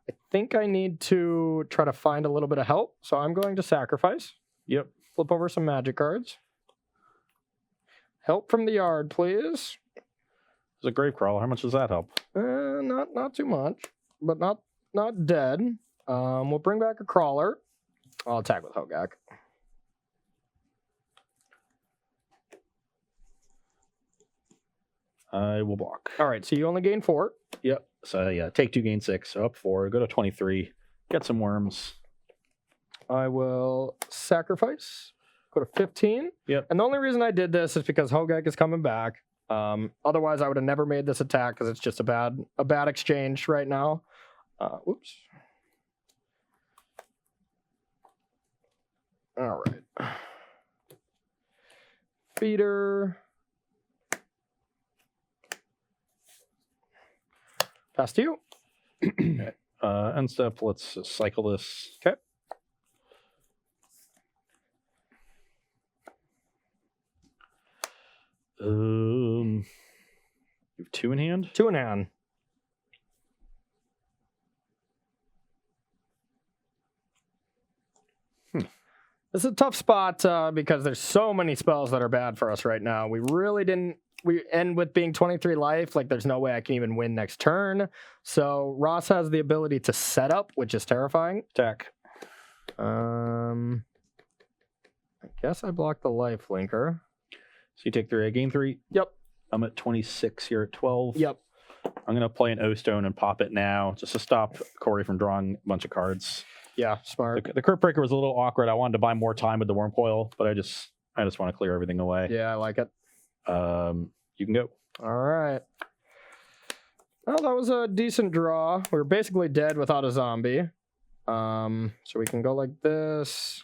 I think I need to try to find a little bit of help, so I'm going to sacrifice. Yep. Flip over some magic cards. Help from the yard, please. There's a Gravecrawler. How much does that help? Not too much, but not dead. We'll bring back a crawler. I'll attack with Hogaak. I will block. All right, so you only gain 4. Yep. So yeah, take 2, gain 6. So up 4. Go to 23. Get some worms. I will sacrifice. Go to 15. Yep. And the only reason I did this is because Hogaak is coming back. Otherwise, I would have never made this attack because it's just a bad exchange right now. Oops. All right. Feeder. Pass to you. Okay. End step. Let's cycle this. Okay. You have 2 in hand? 2 in hand. This is a tough spot because there's so many spells that are bad for us right now. We end with being 23 life. Like, there's no way I can even win next turn. So Ross has the ability to set up, which is terrifying. Attack. I guess I blocked the life linker. So you take 3. I gain 3. Yep. I'm at 26. You're at 12. Yep. I'm going to play an O-Stone and pop it now just to stop Corey from drawing a bunch of cards. Yeah, smart. The Crypt Breaker was a little awkward. I wanted to buy more time with the Worm Coil, but I just want to clear everything away. Yeah, I like it. You can go. All right. Well, that was a decent draw. We were basically dead without a zombie. So we can go like this.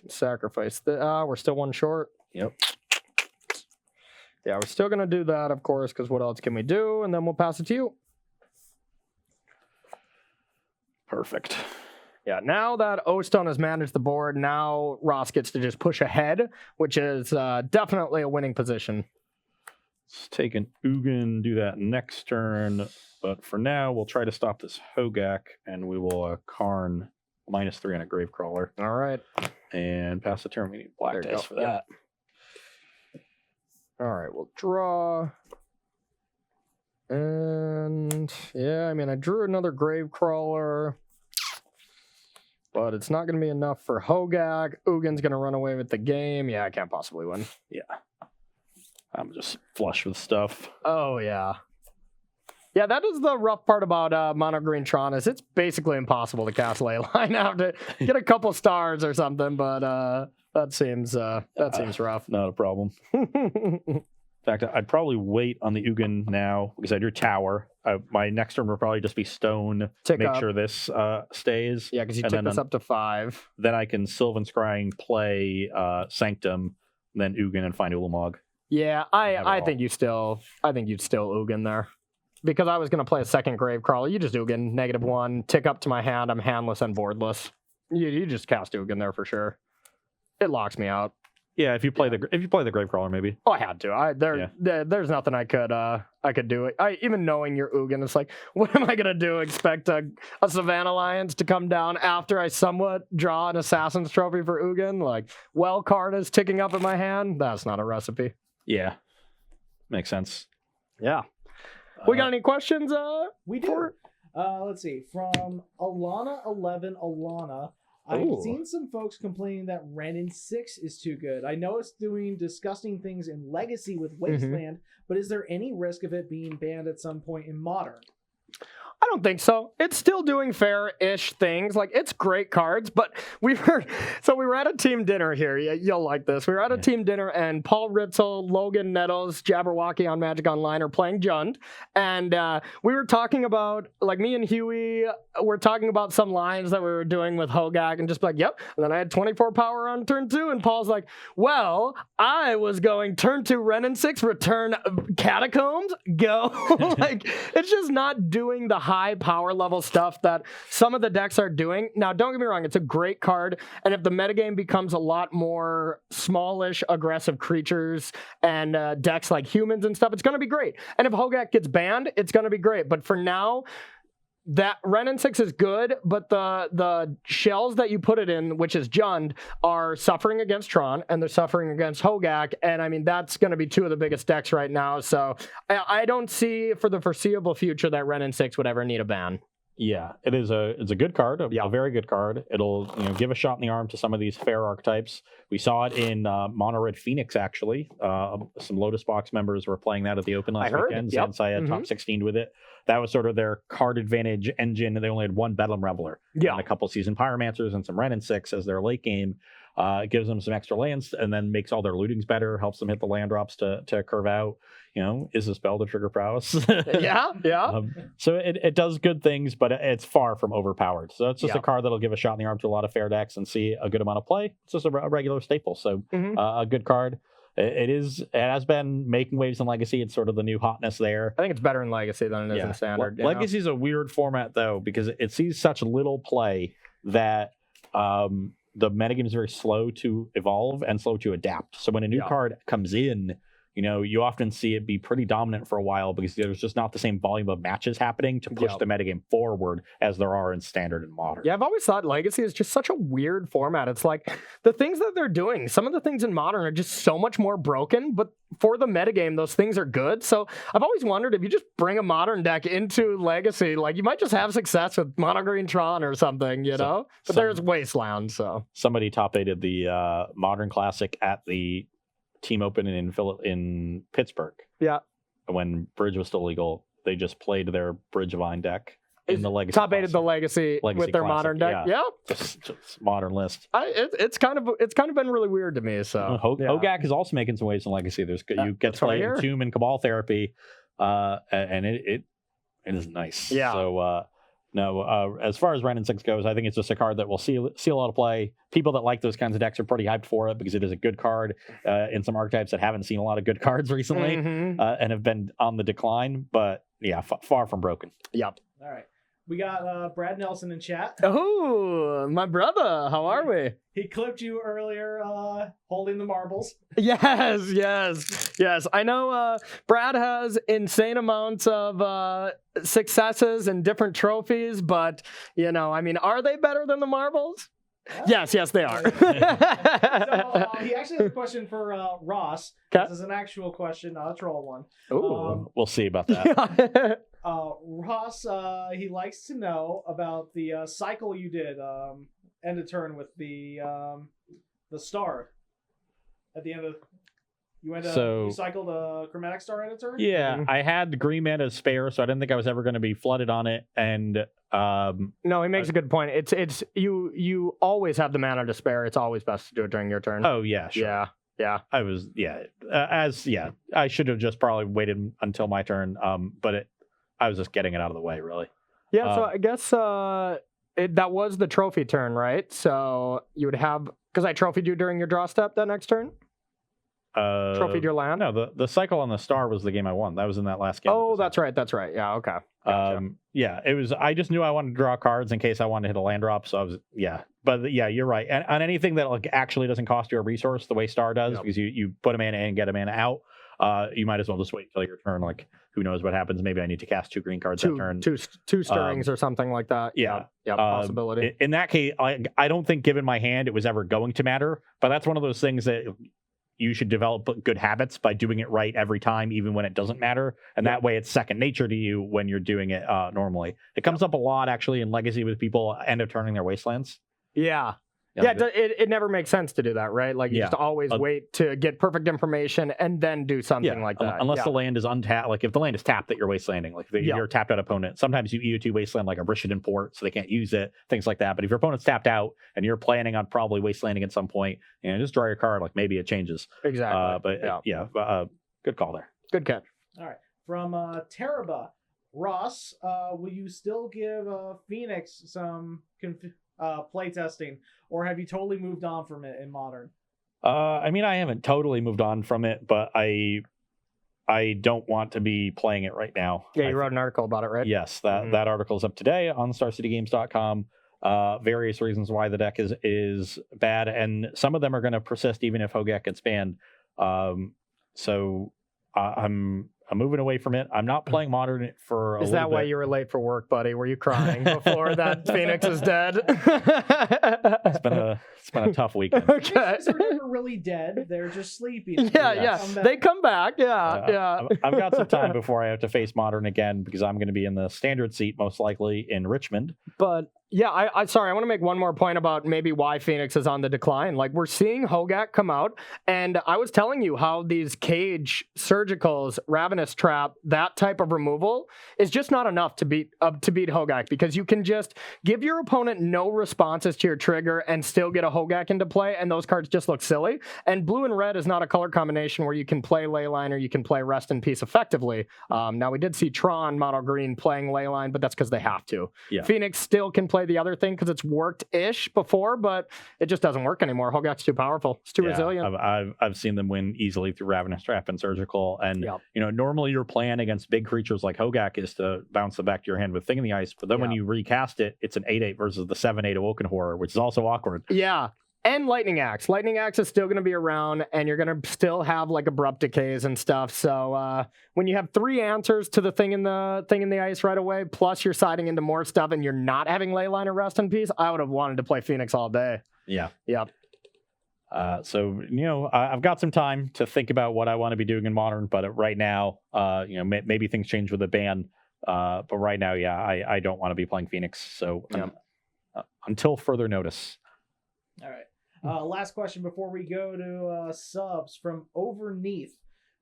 Sacrifice the. We're still one short. Yep. Yeah, we're still gonna do that, of course, because what else can we do? And then we'll pass it to you. Perfect. Yeah, now that O-Stone has managed the board, now Ross gets to just push ahead, which is definitely a winning position. Let's take an Ugin, do that next turn. But for now, we'll try to stop this Hogaak, and we will Karn -3 on a Gravecrawler. All right. And pass the turn. We need black There you dice go. for that. All right, we'll draw. And yeah, I mean, I drew another Gravecrawler, but it's not going to be enough for Hogaak. Ugin's going to run away with the game. Yeah, I can't possibly win. Yeah. I'm just flush with stuff. Oh, yeah. Yeah, that is the rough part about Mono Green Tron is it's basically impossible to cast Leyline. I have to get a couple stars or something, but that seems rough. Not a problem. In fact, I'd probably wait on the Ugin now because I drew Tower. My next turn will probably just be Stone. Tick make up. sure this stays. Yeah, because you And took then this up to 5. Then I can Sylvan Scrying, play Sanctum, then Ugin, and find Ulamog. Yeah, Have it I all. think you'd still Ugin there. Because I was going to play a second Gravecrawler. You just Ugin, -1, tick up to my hand. I'm handless and boardless. You just cast Ugin there for sure. It locks me out. Yeah, if you play the Gravecrawler, maybe. Oh, I had to. There's nothing I could do. Even knowing you're Ugin, it's like, what am I gonna do? Expect a Savannah Alliance to come down after I somewhat draw an Assassin's Trophy for Ugin? Like, card is ticking up in my hand. That's not a recipe. Yeah, makes sense. Yeah. We got any questions? We do. Let's see. From Alana11 I've Ooh. seen some folks complaining that Ren in 6 is too good. I know it's doing disgusting things in Legacy with Wasteland, but is there any risk of it being banned at some point in Modern? I don't think so. It's still doing fair-ish things. Like, it's great cards, but we were at a team dinner here. You'll like this. We were at a team dinner, and Paul Ritzel, Logan Nettles, Jabberwocky on Magic Online are playing Jund, and we were talking about, like, me and Huey were talking about some lines that we were doing with Hogaak, and just like, yep. And then I had 24 power on turn 2, and Paul's like, well, I was going turn 2 Ren and 6, return Catacombs, go. Like, it's just not doing the high power level stuff that some of the decks are doing. Now, don't get me wrong, it's a great card, and if the metagame becomes a lot more smallish, aggressive creatures and decks like humans and stuff, it's going to be great. And if Hogaak gets banned, it's going to be great. But for now, that Ren and 6 is good, but the shells that you put it in, which is Jund, are suffering against Tron, and they're suffering against Hogaak, and I mean, that's going to be two of the biggest decks right now, so I don't see for the foreseeable future that Ren and 6 would ever need a ban. Yeah, it's a good card, a very good card. It'll give a shot in the arm to some of these fair archetypes. We saw it in Mono Red Phoenix, actually. Some Lotus Box members were playing that at the Open last weekend. Yep. Zansai had top 16 with it. That was sort of their card advantage engine. They only had one Bedlam Reveler and a couple Seasoned Pyromancers and some Ren and 6 as their late game. It gives them some extra lands and then makes all their lootings better, helps them hit the land drops to curve out. Is a spell to trigger prowess. Yeah. So it does good things, but it's far from overpowered. So it's just a card that'll give a shot in the arm to a lot of fair decks and see a good amount of play. It's just a regular staple. So a good card. It has been making waves in Legacy. It's sort of the new hotness there. I think it's better in Legacy than it is in Standard. Legacy is a weird format, though, because it sees such little play that the metagame is very slow to evolve and slow to adapt. So when a new card comes in, you often see it be pretty dominant for a while because there's just not the same volume of matches happening to push the metagame forward as there are in Standard and Modern. Yeah, I've always thought Legacy is just such a weird format. It's like the things that they're doing, some of the things in Modern are just so much more broken, but for the metagame, those things are good. So I've always wondered if you just bring a Modern deck into Legacy, like you might just have success with Mono Green Tron or something, know? But there's Wasteland, so. Somebody top-aided the Modern Classic at the Team Open in Pittsburgh. Yeah. When Bridge was still legal, they just played their Bridgevine deck in the legacy. Top 8 of the legacy with their Classic, modern deck. Yeah. Just modern list. It's kind of been really weird to me. So Hogaak is also making some waves in legacy. You get to play Tomb and Cabal Therapy, and it is nice. Yeah. So no, as far as Ren and 6 goes, I think it's just a card that will see a lot of play. People that like those kinds of decks are pretty hyped for it because it is a good card in some archetypes that haven't seen a lot of good cards recently and have been on the decline. But yeah, far from broken. Yep. All right. We got Brad Nelson in chat. Oh, my brother. How are we? He clipped you earlier holding the marbles. Yes. I know Brad has insane amounts of successes and different trophies, but, are they better than the marbles? Yeah. Yes, they are. So he actually has a question for Ross. Okay. This is an actual question, not a troll one. Ooh, we'll see about that. Ross, he likes to know about the cycle you did end of turn with the star at the end of. You cycled a chromatic star end of turn. Yeah, I had the green mana spare, so I didn't think I was ever going to be flooded on it. And no, he makes a good point. It's you always have the mana to spare. It's always best to do it during your turn. Oh yeah, sure. Yeah. I should have just probably waited until my turn. But I was just getting it out of the way, really. Yeah, so I guess that was the trophy turn, right? So you would have, because I trophied you during your draw step that next turn? Trophied your land? No, the cycle on the star was the game I won. That was in that last game. Oh, that's right. Yeah, okay. Gotcha. Yeah, it was. I just knew I wanted to draw cards in case I wanted to hit a land drop. So I was, But yeah, you're right. And on anything that actually doesn't cost you a resource, the way Star does, because you put a mana in and get a mana out, you might as well just wait until your turn. Like, who knows what happens? Maybe I need to cast 2 green cards that turn. Two stirrings or something like that. Yeah, possibility. In that case, I don't think, given my hand, it was ever going to matter. But that's one of those things that you should develop good habits by doing it right every time, even when it doesn't matter. And that way it's second nature to you when you're doing it normally. It comes up a lot, actually, in Legacy with people end up turning their wastelands. Yeah. It never makes sense to do that, right? Like, you just always wait to get perfect information and then do something like that. Unless the land is untapped. Like, if the land is tapped that you're wastelanding, like if you're a tapped out opponent, sometimes you EO2 wasteland like a Rishadan Port, so they can't use it, things like that. But if your opponent's tapped out and you're planning on probably wastelanding at some point, just draw your card, like maybe it changes. Exactly. Good call there. Good catch. All right. From Teraba, Ross, will you still give Phoenix some play testing, or have you totally moved on from it in Modern? I haven't totally moved on from it, but I don't want to be playing it right now. Yeah, you wrote an article about it, right? Yes, that article is up today on StarCityGames.com. Various reasons why the deck is bad, and some of them are going to persist even if Hogaak gets banned. So I'm moving away from it. I'm not playing Modern for a little bit. Is that why you were late for work, buddy? Were you crying before that Phoenix is dead? It's been a tough weekend. Okay. They're never really dead. They're just sleepy. Yeah. They come back. Yeah. I've got some time before I have to face Modern again because I'm going to be in the standard seat most likely in Richmond. But yeah, I want to make one more point about maybe why Phoenix is on the decline. Like, we're seeing Hogaak come out, and I was telling you how these Cage, Surgicals, Ravenous Trap, that type of removal is just not enough to beat Hogaak, because you can just give your opponent no responses to your trigger and still get a Hogaak into play, and those cards just look silly. And blue and red is not a color combination where you can play Leyline or you can play Rest in Peace effectively. Now, we did see Tron, mono green, playing Leyline, but that's because they have to. Yeah. Phoenix still can play the other thing because it's worked-ish before, but it just doesn't work anymore. Hogaak's too powerful. It's too resilient. I've seen them win easily through Ravenous Trap and Surgical, and normally your plan against big creatures like Hogaak is to bounce them back to your hand with Thing in the Ice, but then when you recast it, it's an 8/8 versus the 7/8 Awoken Horror, which is also awkward. Yeah. And Lightning Axe. Lightning Axe is still going to be around, and you're going to still have like Abrupt Decays and stuff. So when you have 3 answers to the thing in the ice right away, plus you're siding into more stuff, and you're not having Leyline or Rest in Peace, I would have wanted to play Phoenix all day. Yeah. Yep. So I've got some time to think about what I want to be doing in Modern, but right now, maybe things change with the ban. But right now, I don't want to be playing Phoenix. So until further notice. All right. Last question before we go to subs from Overneath.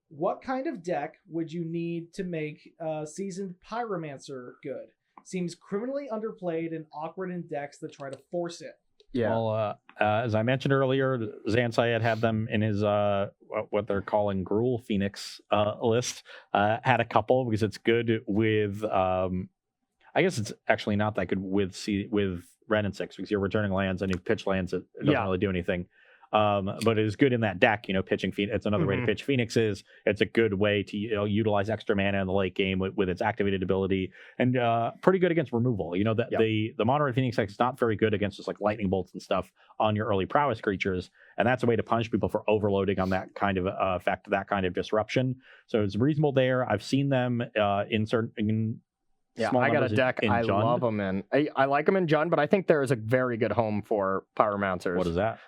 What kind of deck would you need to make Seasoned Pyromancer good? seems criminally underplayed and awkward in decks that try to force it. Yeah. Well, as I mentioned earlier, Zansai had them in his what they're calling Gruel Phoenix list. Had a couple because it's good with. I guess it's actually not that good with Ren and 6 because you're returning lands and you pitch lands. It doesn't really do anything. But it is good in that deck, pitching Phoenix. It's another way to pitch Phoenix is. It's a good way to utilize extra mana in the late game with its activated ability, and pretty good against removal. The mono red Phoenix deck is not very good against just like lightning bolts and stuff on your early prowess creatures, and that's a way to punish people for overloading on that kind of effect, that kind of disruption. So it's reasonable there. I've seen them in certain. Yeah, I got a deck I love them in. I like them in Jund, but I think there is a very good home for Pyromancers. What is that?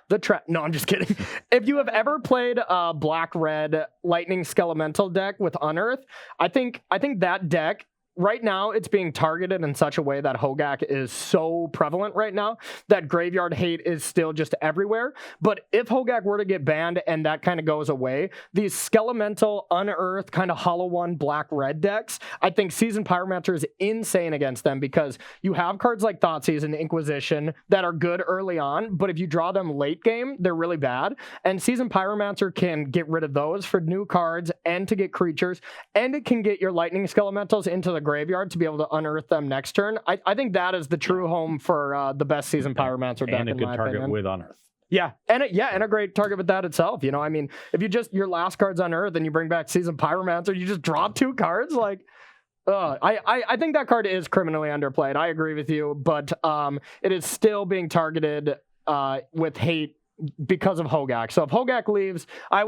No, I'm just kidding. If you have ever played a black-red Lightning Skelemental deck with Unearth, I think that deck, right now, it's being targeted in such a way that Hogaak is so prevalent right now that graveyard hate is still just everywhere. But if Hogaak were to get banned and that kind of goes away, these Skelemental, Unearth, kind of Hollow One, black-red decks, I think Seasoned Pyromancer is insane against them because you have cards like Thoughtseize and Inquisition that are good early on, but if you draw them late game, they're really bad. And Seasoned Pyromancer can get rid of those for new cards and to get creatures, and it can get your Lightning Skelementals into the graveyard to be able to unearth them next turn. I think that is the true home for the best Seasoned Pyromancer deck, and a in good my target opinion. with Unearth. Yeah, and a great target with that itself. I mean, if you just your last card's Unearth and you bring back Seasoned Pyromancer, you just drop 2 cards. Like, I think that card is criminally underplayed. I agree with you, but it is still being targeted with hate because of Hogaak. So if Hogaak leaves, I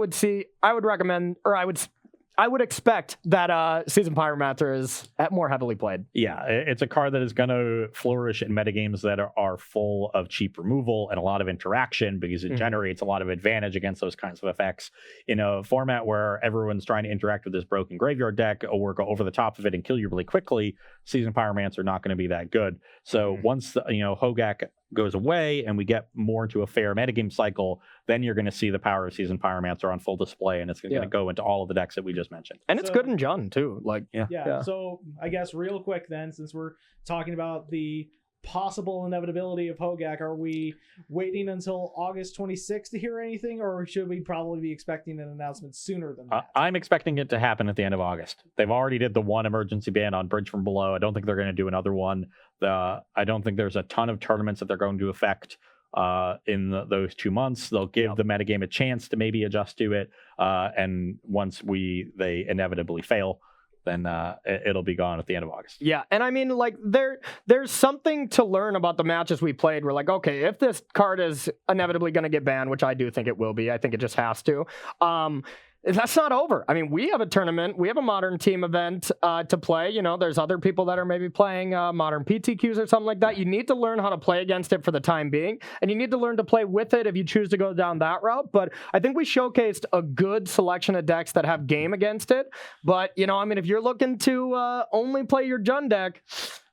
would expect that Seasoned Pyromancer is more heavily played. Yeah, it's a card that is going to flourish in metagames that are full of cheap removal and a lot of interaction because it generates a lot of advantage against those kinds of effects. In a format where everyone's trying to interact with this broken graveyard deck or go over the top of it and kill you really quickly, Seasoned Pyromancer are not going to be that good. So once Hogaak goes away and we get more into a fair metagame cycle, then you're going to see the power of Seasoned Pyromancer on full display, and it's going to go into all of the decks that we just mentioned. And it's good in Jund too. Yeah. So I guess real quick then, since we're talking about the possible inevitability of Hogaak, are we waiting until August 26th to hear anything, or should we probably be expecting an announcement sooner than that? I'm expecting it to happen at the end of August. They've already did the one emergency ban on Bridge from Below. I don't think they're going to do another one. I don't think there's a ton of tournaments that they're going to affect in those 2 months. They'll give the metagame a chance to maybe adjust to it, and once they inevitably fail, then it'll be gone at the end of August. Yeah, and I mean, like, there's something to learn about the matches we played. We're like, okay, if this card is inevitably going to get banned, which I do think it will be, I think it just has to, that's not over. I mean, we have a tournament, we have a Modern Team event to play. There's other people that are maybe playing Modern PTQs or something like that. You need to learn how to play against it for the time being, and you need to learn to play with it if you choose to go down that route. But I think we showcased a good selection of decks that have game against it. But, I mean, if you're looking to only play your Jund deck,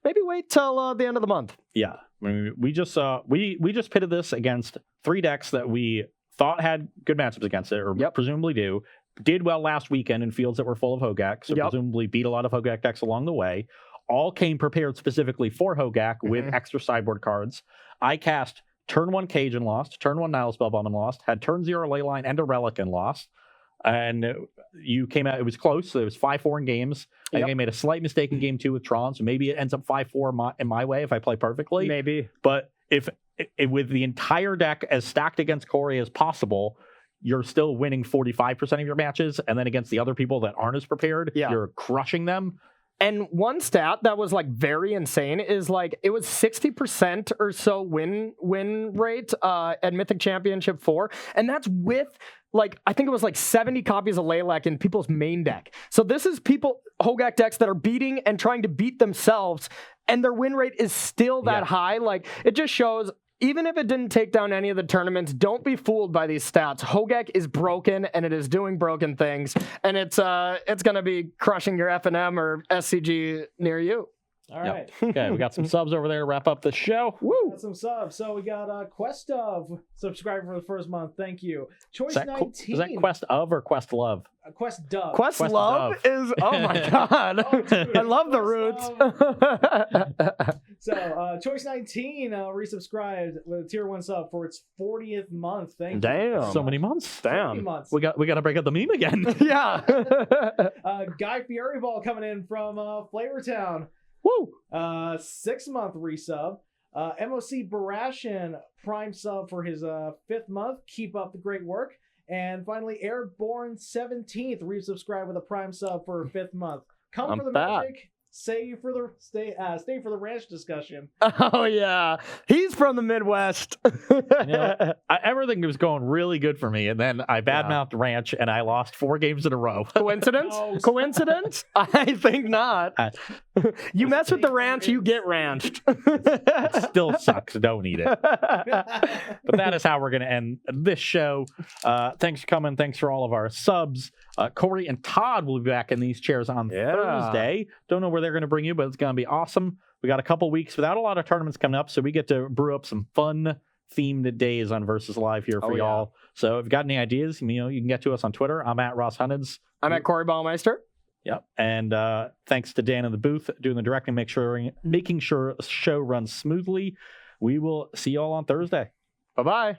maybe wait till the end of the month. Yeah. I mean, we just pitted this against 3 decks that we thought had good matchups against it, or presumably did well last weekend in fields that were full of Hogaak, so presumably beat a lot of Hogaak decks along the way. All came prepared specifically for Hogaak with extra sideboard cards. I cast turn 1 Cage and lost, turn 1 Nile Spellbomb and lost, had turn 0 Leyline and a Relic and lost. And you came out, it was close, so it was 5-4 in games. I think I made a slight mistake in game 2 with Tron, so maybe it ends up 5-4 in my way if I play perfectly. Maybe. But if with the entire deck as stacked against Corey as possible, you're still winning 45% of your matches, and then against the other people that aren't as prepared, you're crushing them. And one stat that was like very insane is like it was 60% or so win rate at Mythic Championship 4, and that's with I think it was 70 copies of Lilac in people's main deck. So this is Hogaak decks that are beating and trying to beat themselves, and their win rate is still that high. It just shows, even if it didn't take down any of the tournaments, don't be fooled by these stats. Hogaak is broken, and it is doing broken things, and it's going to be crushing your FNM or SCG near you. All right. Okay, we got some subs over there to wrap up the show. Woo! Got some subs. So we got Quest of subscriber for the first month. Thank you. Choice Is that, 19. is that Quest of or Quest Love? Quest Dove. Quest Quest Love is, oh my god. Oh, dude, I love the Quest roots. So Choice 19 resubscribed with a tier 1 sub for its 40th month. Thank you. Damn. So many months. So many Damn. months. We got to break up the meme again. Yeah. Guy Fieri Ball coming in from Flavortown. Woo! 6-month resub. MOC Barashin Prime sub for his 5th month. Keep up the great work. And finally, Airborne 17th resubscribed with a Prime sub for 5th month. Come for the magic. Stay for the ranch discussion. Oh yeah, he's from the Midwest. Everything was going really good for me, and then I badmouthed Ranch, and I lost 4 games in a row. Coincidence? No. Coincidence? I think not. You mess with the ranch, you get ranched. It still sucks. Don't eat it. But that is how we're going to end this show. Thanks for coming. Thanks for all of our subs. Corey and Todd will be back in these chairs on Thursday. Don't know where they're going to bring you, but it's going to be awesome. We got a couple weeks without a lot of tournaments coming up, so we get to brew up some fun themed days on Versus Live here for y'all. So if you've got any ideas, you can get to us on Twitter. I'm at Ross Hunneds. I'm at Corey Baumeister. Yep. And thanks to Dan in the booth doing the directing, making sure the show runs smoothly. We will see y'all on Thursday. Bye-bye.